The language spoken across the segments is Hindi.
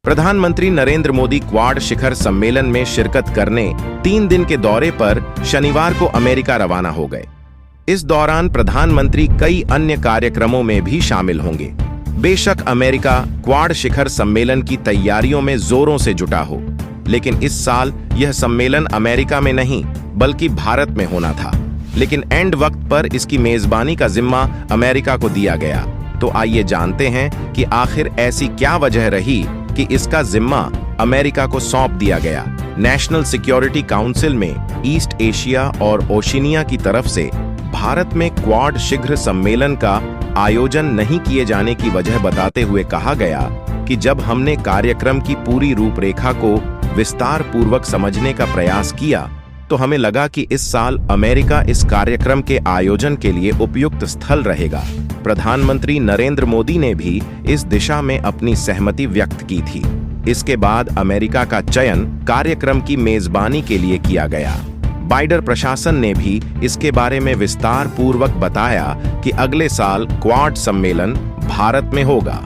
प्रधानमंत्री नरेंद्र मोदी क्वाड शिखर सम्मेलन में शिरकत करने 3 दिन के दौरे पर शनिवार को अमेरिका रवाना हो गए। इस दौरान प्रधानमंत्री कई अन्य कार्यक्रमों में भी शामिल होंगे। बेशक अमेरिका क्वाड शिखर सम्मेलन की तैयारियों में जोरों से जुटा हो, लेकिन इस साल यह सम्मेलन अमेरिका में नहीं बल्कि भारत में होना था। लेकिन एंड वक्त पर इसकी मेजबानी का जिम्मा अमेरिका को दिया गया। तो आइए जानते हैं कि आखिर ऐसी क्या वजह रही कि इसका जिम्मा अमेरिका को सौंप दिया गया। नेशनल सिक्योरिटी काउंसिल में ईस्ट एशिया और ओशिनिया की तरफ से भारत में क्वाड शिखर सम्मेलन का आयोजन नहीं किए जाने की वजह बताते हुए कहा गया कि जब हमने कार्यक्रम की पूरी रूपरेखा को विस्तार पूर्वक समझने का प्रयास किया तो हमें लगा कि इस साल अमेरिका इस कार्यक्रम के आयोजन के लिए उपयुक्त स्थल रहेगा। प्रधानमंत्री नरेंद्र मोदी ने भी इस दिशा में अपनी सहमति व्यक्त की थी। इसके बाद अमेरिका का चयन कार्यक्रम की मेजबानी के लिए किया गया। बाइडन प्रशासन ने भी इसके बारे में विस्तार पूर्वक बताया कि अगले साल क्वाड सम्मेलन भारत में होगा।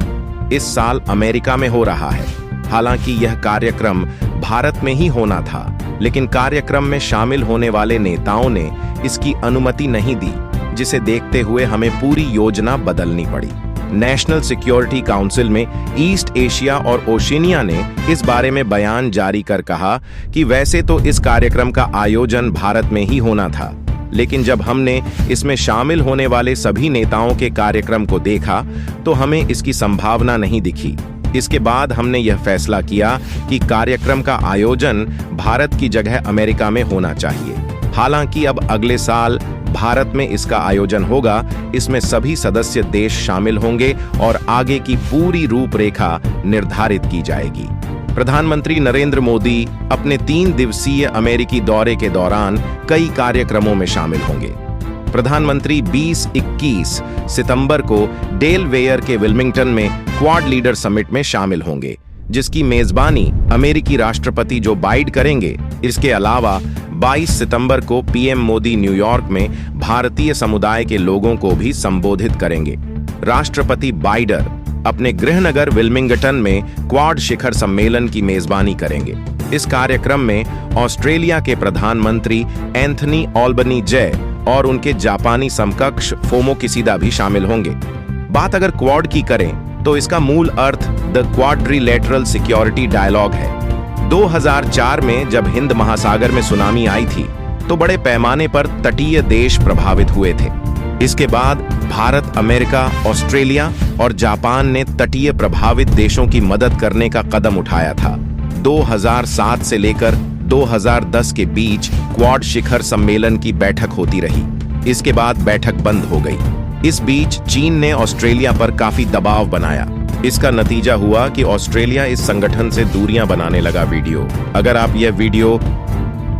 इस साल अमेरिका में हो रहा है। हालांकि यह कार्यक्रम भारत में ही होना था, लेकिन कार्यक्रम में शामिल होने वाले नेताओं ने इसकी अनुमति नहीं दी, जिसे देखते हुए हमें पूरी योजना बदलनी पड़ी। नेशनल सिक्योरिटी काउंसिल में ईस्ट एशिया और ओशिनिया ने इस बारे में बयान जारी कर कहा कि वैसे तो इस कार्यक्रम का आयोजन भारत में ही होना था, लेकिन जब हमने इसमें शामिल होने वाले सभी नेताओं के कार्यक्रम को देखा तो हमें इसकी संभावना नहीं दिखी। इसके बाद हमने यह फैसला किया कि कार्यक्रम का आयोजन भारत की जगह अमेरिका में होना चाहिए। हालांकि अब अगले साल भारत में इसका आयोजन होगा। इसमें सभी सदस्य देश शामिल होंगे और आगे की पूरी रूपरेखा निर्धारित की जाएगी। प्रधानमंत्री नरेंद्र मोदी अपने 3 दिवसीय अमेरिकी दौरे के दौरान कई कार्यक्रमों में शामिल होंगे। प्रधानमंत्री 20-21 सितंबर को डेलवेयर के विल्मिंगटन में क्वाड लीडर समिट में शामिल होंगे, जिसकी मेजबानी अमेरिकी राष्ट्रपति जो बाइडेन करेंगे। इसके अलावा 22 सितंबर को पीएम मोदी न्यूयॉर्क में भारतीय समुदाय के लोगों को भी संबोधित करेंगे। राष्ट्रपति बाइडेन अपने गृहनगर विल्मिंगटन में क्वाड शिखर सम्मेलन की मेजबानी करेंगे। इस कार्यक्रम में ऑस्ट्रेलिया के प्रधानमंत्री एंथनी अल्बनीज़ और उनके जापानी समकक्ष फोमो किसीडा भी शामिल होंगे। बात अगर क्वाड की करें तो इसका मूल अर्थ द क्वाड्रिलेटरल सिक्योरिटी डायलॉग है। 2004 में जब हिंद महासागर में सुनामी आई थी तो बड़े पैमाने पर तटीय देश प्रभावित हुए थे। इसके बाद भारत, अमेरिका, ऑस्ट्रेलिया और जापान ने तटीय प्रभावित देशों की मदद करने का कदम उठाया था। 2007 से लेकर 2010 के बीच क्वाड शिखर सम्मेलन की बैठक होती रही। इसके बाद बैठक बंद हो गई। इस बीच चीन ने ऑस्ट्रेलिया पर काफी दबाव बनाया। इसका नतीजा हुआ कि ऑस्ट्रेलिया इस संगठन से दूरियां बनाने लगा। अगर आप यह वीडियो